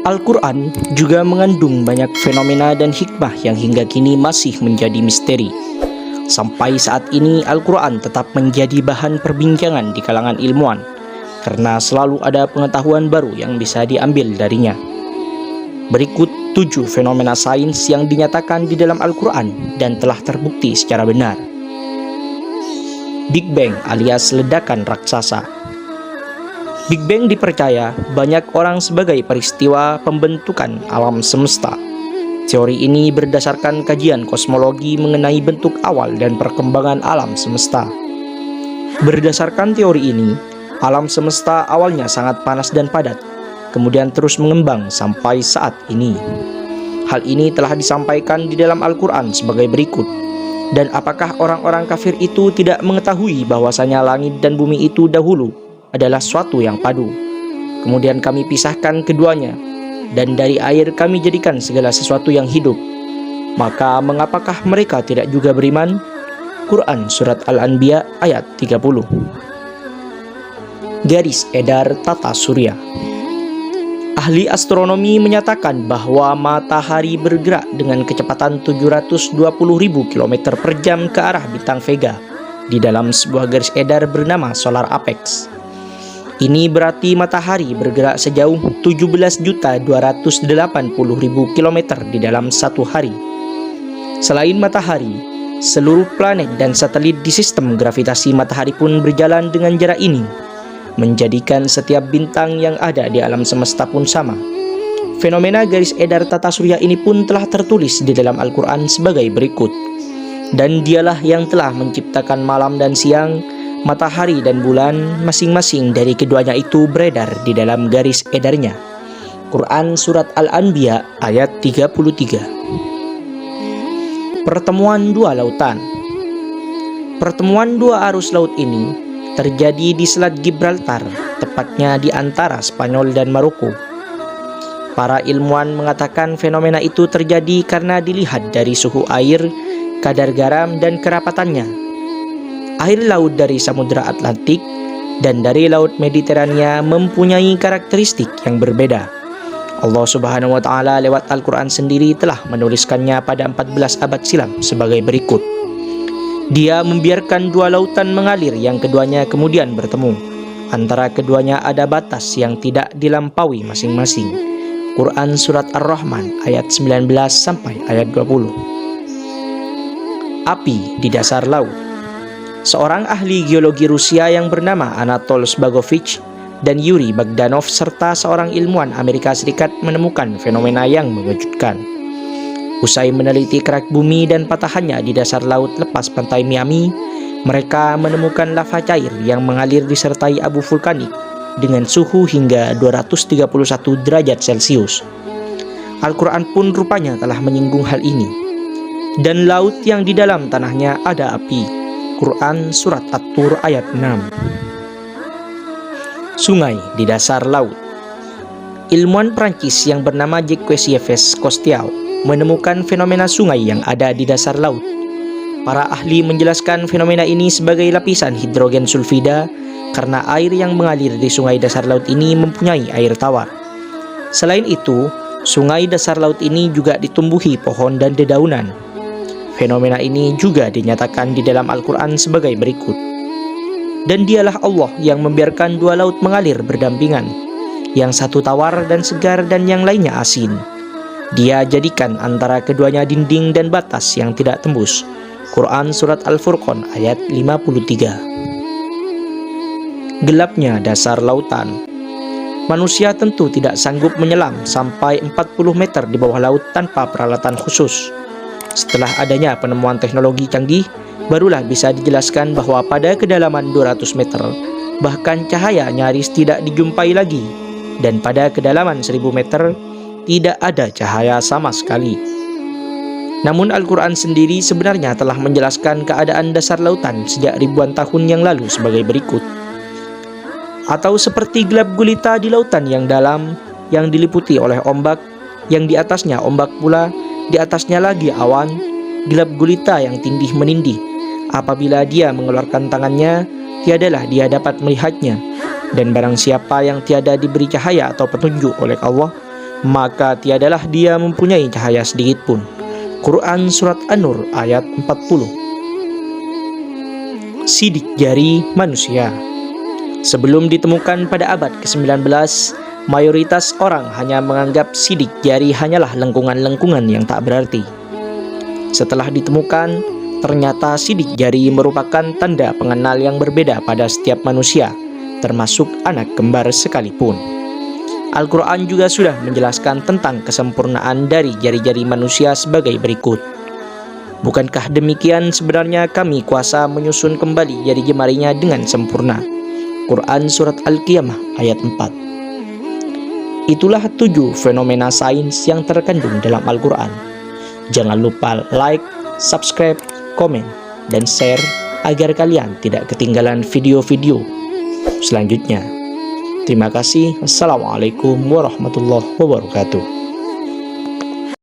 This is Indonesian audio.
Al-Quran juga mengandung banyak fenomena dan hikmah yang hingga kini masih menjadi misteri. Sampai saat ini Al-Quran tetap menjadi bahan perbincangan di kalangan ilmuwan, karena selalu ada pengetahuan baru yang bisa diambil darinya. Berikut 7 fenomena sains yang dinyatakan di dalam Al-Quran dan telah terbukti secara benar. Big Bang alias ledakan raksasa. Big Bang dipercaya banyak orang sebagai peristiwa pembentukan alam semesta. Teori ini berdasarkan kajian kosmologi mengenai bentuk awal dan perkembangan alam semesta. Berdasarkan teori ini, alam semesta awalnya sangat panas dan padat, kemudian terus mengembang sampai saat ini. Hal ini telah disampaikan di dalam Al-Quran sebagai berikut. Dan apakah orang-orang kafir itu tidak mengetahui bahwasanya langit dan bumi itu dahulu adalah suatu yang padu. Kemudian kami pisahkan keduanya, dan dari air kami jadikan segala sesuatu yang hidup. Maka mengapakah mereka tidak juga beriman? Quran Surat Al-Anbiya ayat 30. Garis edar tata surya. Ahli astronomi menyatakan bahwa matahari bergerak dengan kecepatan 720.000 km per jam ke arah bintang Vega di dalam sebuah garis edar bernama Solar Apex. Ini berarti matahari bergerak sejauh 17.280.000 km di dalam satu hari. Selain matahari, seluruh planet dan satelit di sistem gravitasi matahari pun berjalan dengan jarak ini, menjadikan setiap bintang yang ada di alam semesta pun sama. Fenomena garis edar tata surya ini pun telah tertulis di dalam Al-Quran sebagai berikut. Dan dialah yang telah menciptakan malam dan siang, matahari dan bulan, masing-masing dari keduanya itu beredar di dalam garis edarnya. Quran Surat Al-Anbiya ayat 33. Pertemuan dua lautan. Pertemuan dua arus laut ini terjadi di Selat Gibraltar, tepatnya di antara Spanyol dan Maroko. Para ilmuwan mengatakan fenomena itu terjadi karena dilihat dari suhu air, kadar garam, dan kerapatannya. Air laut dari Samudra Atlantik dan dari Laut Mediterania mempunyai karakteristik yang berbeda. Allah Subhanahu wa Ta'ala lewat Al-Quran sendiri telah menuliskannya pada 14 abad silam sebagai berikut. Dia membiarkan dua lautan mengalir yang keduanya kemudian bertemu. Antara keduanya ada batas yang tidak dilampaui masing-masing. Quran Surat Ar-Rahman ayat 19 sampai ayat 20. Api di dasar laut. Seorang ahli geologi Rusia yang bernama Anatol Zbagovich dan Yuri Bogdanov serta seorang ilmuwan Amerika Serikat menemukan fenomena yang mengejutkan. Usai meneliti kerak bumi dan patahannya di dasar laut lepas pantai Miami, mereka menemukan lava cair yang mengalir disertai abu vulkanik dengan suhu hingga 231 derajat Celcius. Al-Quran pun rupanya telah menyinggung hal ini. Dan laut yang di dalam tanahnya ada api. Quran Surat At-Tur ayat 6. Sungai di dasar laut. Ilmuwan Prancis yang bernama Jacques Yves Cousteau menemukan fenomena sungai yang ada di dasar laut. Para ahli menjelaskan fenomena ini sebagai lapisan hidrogen sulfida karena air yang mengalir di sungai dasar laut ini mempunyai air tawar. Selain itu, sungai dasar laut ini juga ditumbuhi pohon dan dedaunan. Fenomena ini juga dinyatakan di dalam Al-Quran sebagai berikut. Dan dialah Allah yang membiarkan dua laut mengalir berdampingan, yang satu tawar dan segar dan yang lainnya asin. Dia jadikan antara keduanya dinding dan batas yang tidak tembus. Quran Surat Al-Furqan ayat 53. Gelapnya dasar lautan. Manusia tentu tidak sanggup menyelam sampai 40 meter di bawah laut tanpa peralatan khusus. Setelah adanya penemuan teknologi canggih, barulah bisa dijelaskan bahwa pada kedalaman 200 meter, bahkan cahaya nyaris tidak dijumpai lagi. Dan pada kedalaman 1000 meter, tidak ada cahaya sama sekali. Namun Al-Quran sendiri sebenarnya telah menjelaskan keadaan dasar lautan sejak ribuan tahun yang lalu sebagai berikut. Atau seperti gelap gulita di lautan yang dalam, yang diliputi oleh ombak, yang di atasnya ombak pula, di atasnya lagi awan, gelap gulita yang tindih menindih. Apabila dia mengeluarkan tangannya, tiadalah dia dapat melihatnya. Dan barang siapa yang tiada diberi cahaya atau petunjuk oleh Allah, maka tiadalah dia mempunyai cahaya sedikit pun. Quran Surat An-Nur ayat 40. Sidik jari manusia. Sebelum ditemukan pada abad ke-19, mayoritas orang hanya menganggap sidik jari hanyalah lengkungan-lengkungan yang tak berarti. Setelah ditemukan, ternyata sidik jari merupakan tanda pengenal yang berbeda pada setiap manusia, termasuk anak kembar sekalipun. Al-Quran juga sudah menjelaskan tentang kesempurnaan dari jari-jari manusia sebagai berikut. Bukankah demikian sebenarnya kami kuasa menyusun kembali jari jemarinya dengan sempurna? Quran Surat Al-Qiyamah ayat 4. Itulah 7 fenomena sains yang terkandung dalam Al-Quran. Jangan lupa like, subscribe, komen, dan share agar kalian tidak ketinggalan video-video selanjutnya. Terima kasih. Assalamualaikum warahmatullahi wabarakatuh.